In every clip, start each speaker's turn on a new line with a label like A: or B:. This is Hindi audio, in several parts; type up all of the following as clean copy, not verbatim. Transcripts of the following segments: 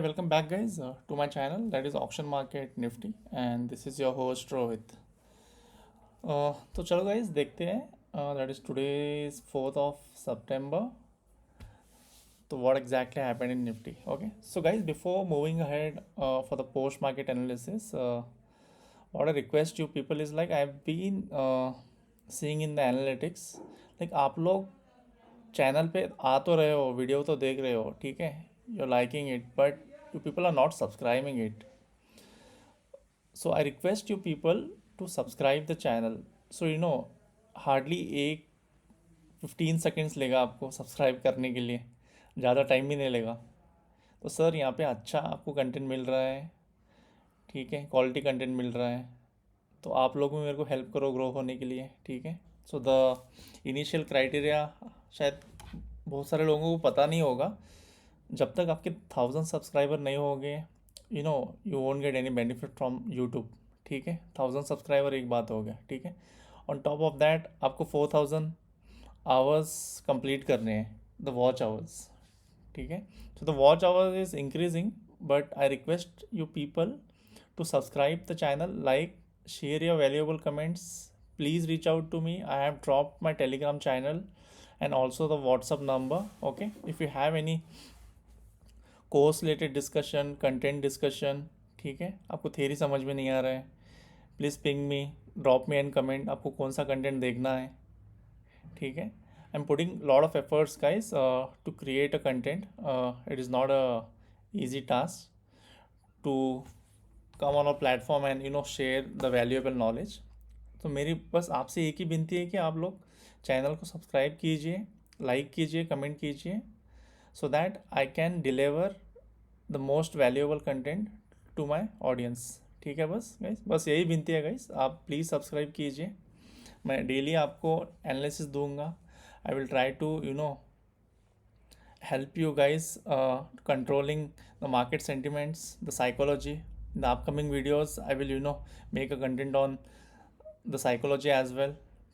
A: Welcome back, guys, to my channel that is Auction Market Nifty, and this is your host Rohit. तो चलो guys देखते हैं that is today is 4th of September. So what exactly happened in Nifty? Okay, so guys, before moving ahead for the post market analysis, what I request you people is like I've been seeing in the analytics, like आप लोग चैनल पे आ तो रहे हो, वीडियो तो देख रहे हो, ठीक है, you are liking it, but you people are not subscribing it. So I request you people to subscribe the channel. So hardly एक 15 सेकेंड्स लेगा आपको सब्सक्राइब करने के लिए, ज़्यादा टाइम भी नहीं लेगा. तो सर यहाँ पे अच्छा आपको कंटेंट मिल रहा है, ठीक है, क्वालिटी कंटेंट मिल रहा है, तो आप लोग भी मेरे को हेल्प करो ग्रो होने के लिए, ठीक है. सो द इनिशियल क्राइटेरिया शायद बहुत सारे लोगों को पता नहीं होगा. जब तक आपके 1000 सब्सक्राइबर नहीं होंगे, you won't get any benefit from YouTube, ठीक है. 1000 सब्सक्राइबर एक बात हो गया, ठीक है. ऑन टॉप ऑफ दैट आपको 4000 आवर्स कंप्लीट करने हैं, द वॉच आवर्स, ठीक है. So the watch hours is increasing, but I request you people to subscribe the channel, like, share your valuable comments. Please reach out to me. I have dropped my Telegram channel and also the WhatsApp number. Okay, if you have any course related discussion, content discussion, ठीक है, आपको थेरी समझ में नहीं आ रहा है, please ping me, drop me and comment, आपको कौन सा कंटेंट देखना है, ठीक है. I am putting lot of efforts guys to create a content. It is not a easy task to come on a platform and share the valuable knowledge. तो मेरी बस आपसे एक ही विनती है कि आप लोग चैनल को सब्सक्राइब कीजिए, लाइक कीजिए, कमेंट कीजिए, so that I can deliver the most valuable content to my audience, ठीक है. बस गाइस, बस यही विनती है गाइस, आप प्लीज़ सब्सक्राइब कीजिए. मैं डेली आपको एनालिसिस दूंगा. I will try to help you guys controlling the market sentiments, the psychology. In the upcoming videos, I will make a content on the psychology as well.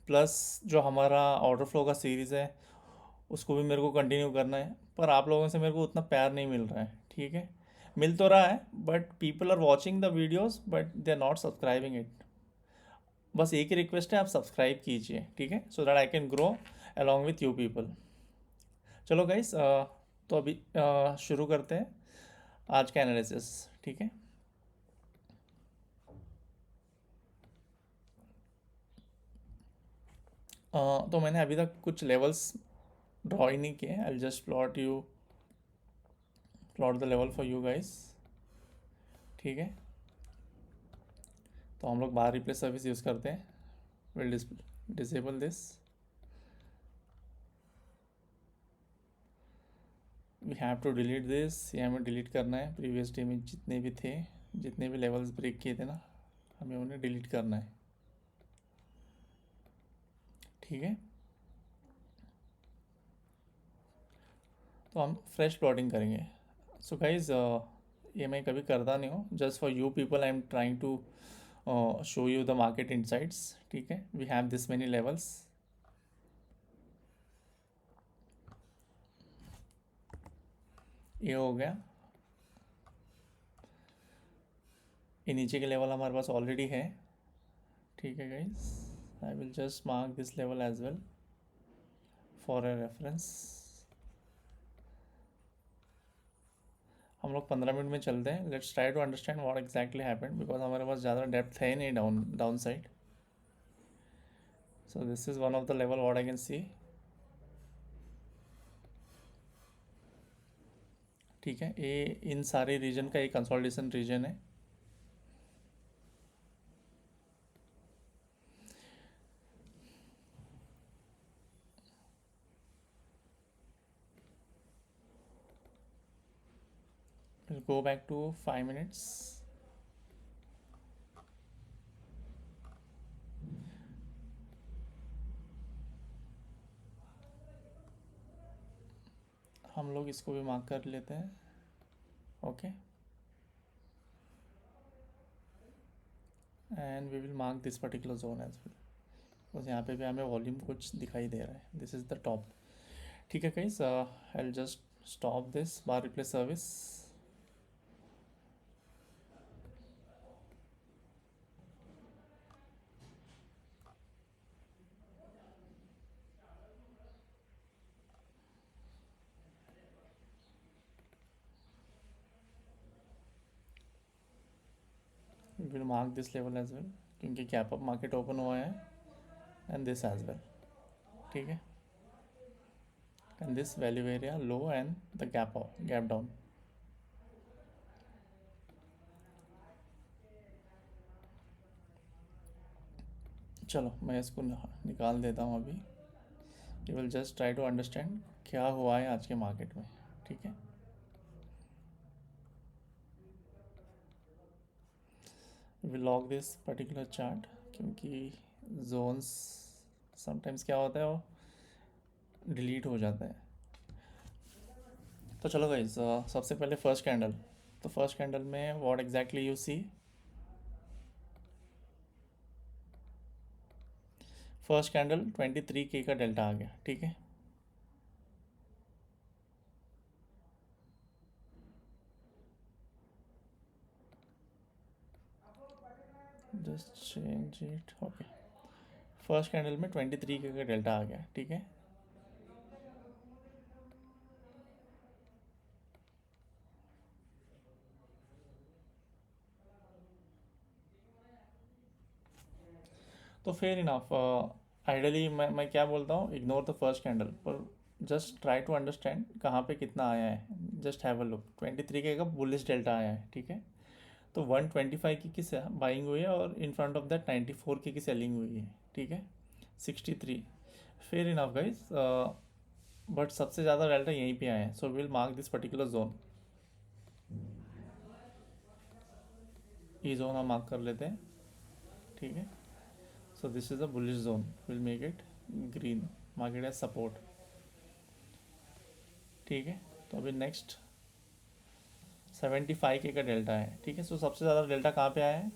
A: Plus जो हमारा ऑर्डर फ्लो का सीरीज़ है उसको भी मेरे को कंटिन्यू करना है, पर आप लोगों से मेरे को उतना प्यार नहीं मिल रहा है, ठीक है. मिल तो रहा है, but people are watching the videos but they are not subscribing it. बस एक ही रिक्वेस्ट है, आप सब्सक्राइब कीजिए, ठीक है, सो that I can grow along with you people. चलो गाइस, तो अभी शुरू करते हैं आज का एनालिसिस, ठीक है. तो मैंने अभी तक कुछ लेवल्स ड्रॉ ही नहीं किए. I just plot the level for you guys, ठीक है. तो हम लोग बाहर रिप्लेस सर्विस यूज़ करते हैं. Will disable this. We have to delete this. ये हमें डिलीट करना है. प्रीवियस डे में जितने भी थे, जितने भी लेवल्स ब्रेक किए थे ना, हमें उन्हें डिलीट करना है, ठीक है. तो हम फ्रेश प्लॉटिंग करेंगे. सो गाइज, ये मैं कभी करता नहीं हूँ. Just for you people I am trying to show you the market insights, ठीक है. We have this many levels. ये हो गया. ये नीचे के लेवल हमारे पास ऑलरेडी है, ठीक है guys. I will just mark this level as well for a reference. हम लोग 15 मिनट में चलते हैं. Let's try to understand what exactly happened, because हमारे पास ज़्यादा डेप्थ है नहीं down side. So this is one of the level what I can see, ठीक है. ये इन सारे रीजन का एक कंसोलिडेशन रीजन है. We'll go back to 5 minutes. हम लोग इसको भी मार्क कर लेते हैं, okay. And we will mark this particular zone as well, बस यहाँ पे भी हमें वॉल्यूम कुछ दिखाई दे रहा है. दिस इज़ द टॉप, ठीक है guys. I will just stop this bar replace service. Will mark this level as well, क्योंकि गैप अप मार्केट ओपन हुआ है, एंड दिस एज वेल, ठीक है, and this value area low and the gap down. चलो मैं इसको निकाल देता हूँ अभी। You will just try to understand क्या हुआ है आज के मार्केट में, ठीक है। Will log this particular chart, क्योंकि जोन्स समटाइम्स क्या होता है वो डिलीट हो जाता है। तो चलो गाइस, सबसे पहले फर्स्ट कैंडल। तो फर्स्ट कैंडल में what exactly you see, first candle 23K का डेल्टा आ गया, ठीक है। Just change it, okay. First candle में 23K का डेल्टा आ गया, ठीक है। तो फेयर इनफ, आइडली मैं क्या बोलता हूँ, इग्नोर द फर्स्ट कैंडल, पर जस्ट ट्राई टू अंडरस्टैंड कहाँ पे कितना आया है। Just have a look, 23K का बुलिश डेल्टा आया है, ठीक है। तो 125 की बाइंग हुई है, और in front of that 94K की सेलिंग हुई है, ठीक है। 63, फेयर इनफ गाइज, बट सबसे ज़्यादा डेल्टा यहीं पे आया है, so will mark this particular zone. ये जोन हम मार्क कर लेते हैं, ठीक है। So this is a bullish zone, will make it green, mark it as support, ठीक है। तो अभी नेक्स्ट 75K का डेल्टा है, ठीक है। सो सबसे ज़्यादा डेल्टा कहाँ पे आया है,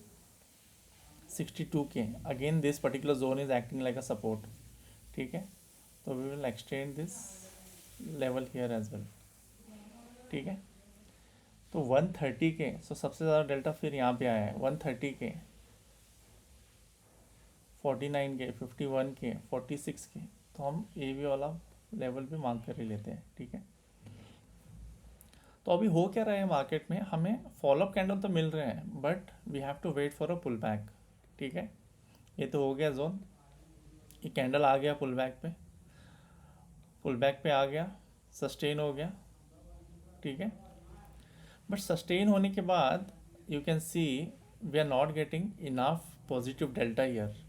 A: 62K। Again this particular zone is acting like a support, ठीक है। तो we will extend this level here as well, ठीक है। तो 130K, सो सबसे ज़्यादा डेल्टा फिर यहाँ पे आया है, 130K, 49K, 51K, 46K। तो हम ए वी वाला लेवल भी मार्क कर ही लेते हैं, ठीक है। तो अभी हो क्या रहा है मार्केट में, हमें फॉलोअप कैंडल तो मिल रहे हैं, but we have to wait for a pull back, ठीक है। ये तो हो गया जोन, ये कैंडल आ गया पुल बैक पे, पुल बैक पे आ गया, सस्टेन हो गया, ठीक है। बट सस्टेन होने के बाद you can see we are not getting enough positive delta here.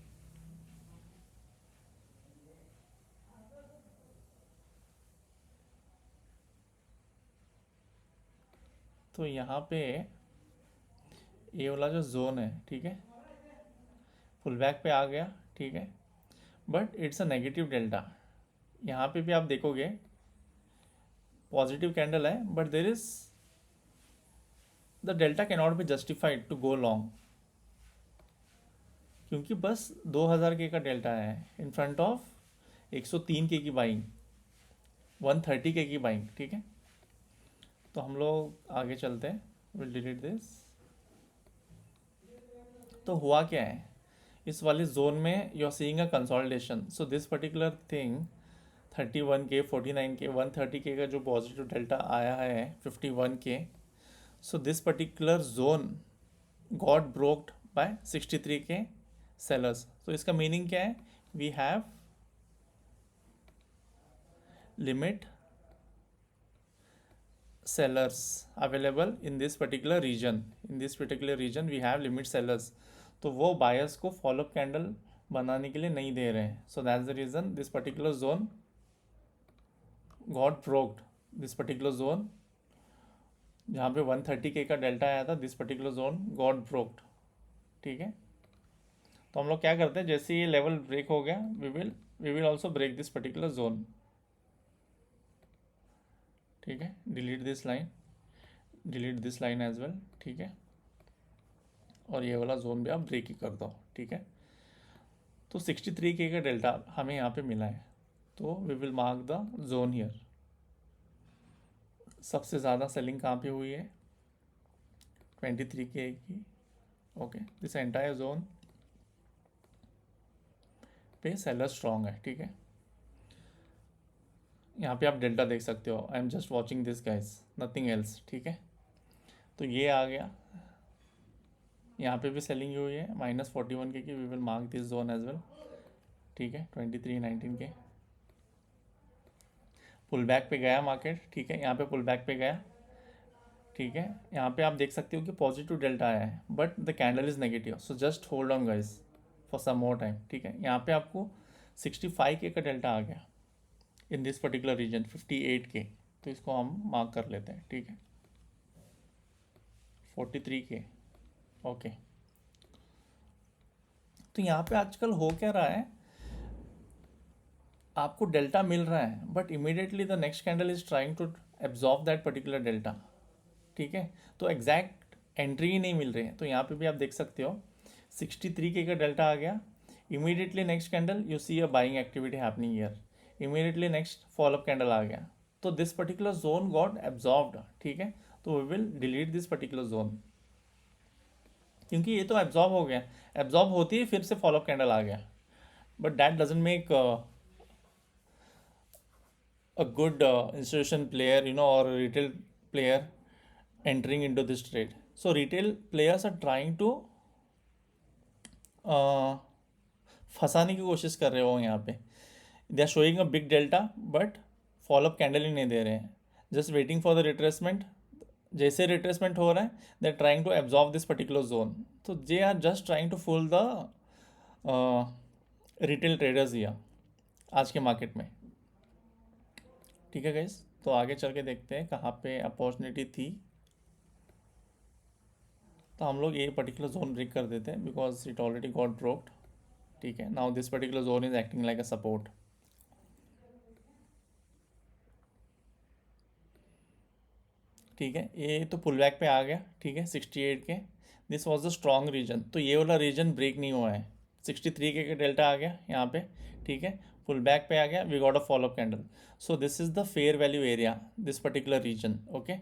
A: तो यहाँ पे ये वाला जो जोन है, ठीक है, पुल बैक पे आ गया, ठीक है, but it's a negative delta. यहाँ पे भी आप देखोगे पॉजिटिव कैंडल है, but there is the delta can not be justified to go long, क्योंकि बस 2000K का डेल्टा है इन फ्रंट ऑफ 103K की बाइंग, 130K की बाइंग, ठीक है। तो हम लोग आगे चलते हैं, विल डिलीट दिस। तो हुआ क्या है, इस वाले जोन में you are seeing a consolidation, so this particular thing 31K, 49K, 130K का जो पॉजिटिव डेल्टा आया है 51K, so this particular zone got broked by 63K sellers. तो इसका मीनिंग क्या है, we have limit sellers available in this particular region, in this particular region we have limit sellers। तो वो बायर्स को फॉलोअप कैंडल बनाने के लिए नहीं दे रहे हैं, so that's the reason this particular zone got broked, this particular zone जहाँ पे 130K का डेल्टा आया था, this particular zone got broked, ठीक है। तो हम लोग क्या करते हैं, जैसे ये लेवल ब्रेक हो गया, we will also break this particular zone, ठीक है। Delete this line, delete this line as well, ठीक है। और ये वाला जोन भी आप ब्रेक ही कर दो, ठीक है। तो 63K का डेल्टा हमें यहाँ पे मिला है, तो we will mark the zone here. सबसे ज़्यादा सेलिंग कहाँ पे हुई है, 23K की, ओके। दिस एंटायर जोन पे सेलर स्ट्रॉन्ग है, ठीक है। यहाँ पे आप डेल्टा देख सकते हो, I am just watching this guys, nothing else, ठीक है। तो ये आ गया, यहाँ पे भी सेलिंग हुई है -41 की, we will mark this zone as well, ठीक है। 2319 के पुल बैक पे गया मार्केट, ठीक है, यहाँ पे पुल बैक पे गया, ठीक है। यहाँ पे आप देख सकते हो कि पॉजिटिव डेल्टा आया है but the candle is negative, so just hold on guys for some more time, ठीक है। यहाँ पे आपको 65K का डेल्टा आ गया इन दिस पर्टिकुलर रीजन, 58K, तो इसको हम मार्क कर लेते हैं, ठीक है। 43K, okay. तो यहाँ पे आजकल हो क्या रहा है, आपको डेल्टा मिल रहा है but immediately the next candle is trying to absorb that particular delta, ठीक है। तो एग्जैक्ट एंट्री ही नहीं मिल रही है। तो यहाँ पे भी आप देख सकते हो 63K का डेल्टा आ गया, immediately next candle you see a buying activity happening here, immediately next follow up candle आ गया, तो this particular zone got absorbed, ठीक है। तो we will delete this particular zone, क्योंकि ये तो एब्जॉर्ब हो गया, एब्जॉर्ब होती ही फिर से फॉलोअप कैंडल आ गया, but that doesn't make a good institution player, or a retail player entering into this trade. So retail players are trying to फंसाने की कोशिश कर रहे हो यहाँ पे, they are showing a big delta but follow up candle ही नहीं दे रहे हैं, just waiting for the retracement. जैसे रिट्रेसमेंट हो रहा है they are trying to absorb this particular zone, तो they are just trying to fool the retail traders here आज के मार्केट में, ठीक है गाइस। तो आगे चल के देखते हैं कहाँ पे अपॉर्चुनिटी थी। तो हम लोग ये पर्टिकुलर जोन ब्रेक कर देते हैं because it already got broked, ठीक है। Now this particular zone is acting like a support, ठीक है। ये तो पुल बैक पे आ गया, ठीक है, 68 K, this was the strong region, तो ये वाला रीजन ब्रेक नहीं हुआ है, 63K का डेल्टा आ गया यहाँ पे, ठीक है। पुल बैक पे आ गया, we got a follow up candle, so this is the fair value area, this particular region, okay.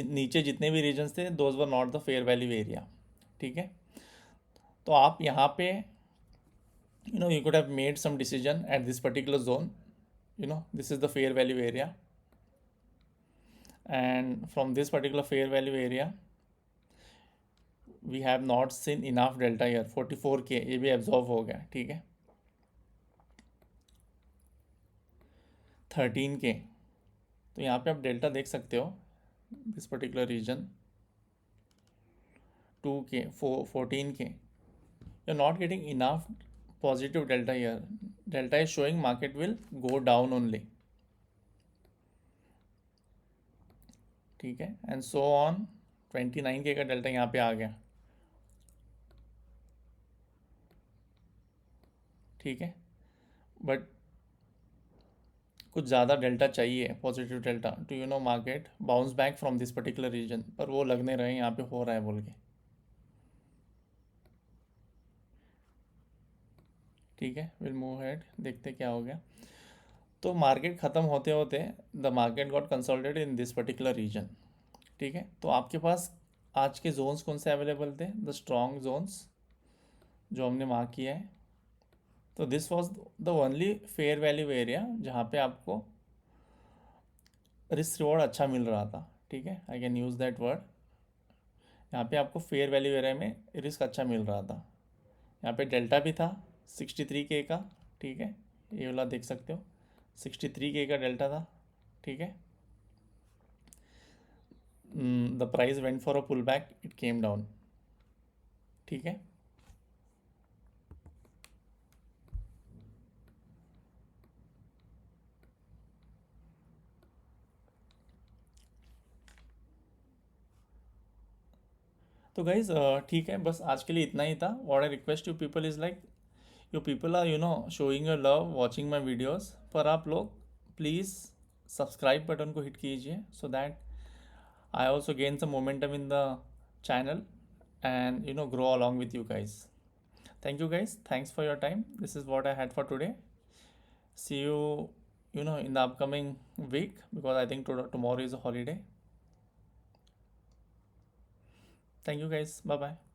A: नीचे जितने भी रीजन थे those were not the fair value area, ठीक है। तो आप यहाँ पे you could have made some decision at this particular zone, this is the fair value area, and from this particular fair value area we have not seen enough delta here, 44K ये भी एब्जॉर्व हो गया, ठीक है। 13K, तो यहाँ पे आप डेल्टा देख सकते हो, this particular region 2K, 14K, you're not getting enough positive delta here, delta is showing market will go down only, ठीक है। एंड सो ऑन 29K का डेल्टा यहाँ पे आ गया, ठीक है। बट कुछ ज़्यादा डेल्टा चाहिए, positive delta, to market bounce back from this particular region, पर वो लगने रहे यहाँ पे हो रहा है बोल के, ठीक है। विल मूव हेड, देखते क्या हो गया। तो मार्केट ख़त्म होते होते the market got consolidated in this particular region, ठीक है। तो आपके पास आज के जोन्स कौन से अवेलेबल थे, द स्ट्रॉन्ग जोन्स जो हमने मार्क किया है। तो this was the only fair value area जहाँ पे आपको रिस्क रिवॉर्ड अच्छा मिल रहा था, ठीक है। I can use that word, यहाँ पे आपको फेयर वैल्यू एरिया में रिस्क अच्छा मिल रहा था। यहाँ पे डेल्टा भी था 63K का, ठीक है, ये वाला देख सकते हो 63K का डेल्टा था, ठीक है। The price went for a pull back, it came down, ठीक है। तो गाइज ठीक है, बस आज के लिए इतना ही था। What I request you people is like, you people are showing your love watching my videos, पर आप लोग प्लीज़ सब्सक्राइब बटन को हिट कीजिए so that I also gain some momentum in the channel and grow along with you guys. Thank you guys, thanks for your time. This is what I had for today. See you in the upcoming week, because I think tomorrow is a holiday. Thank you guys, bye bye.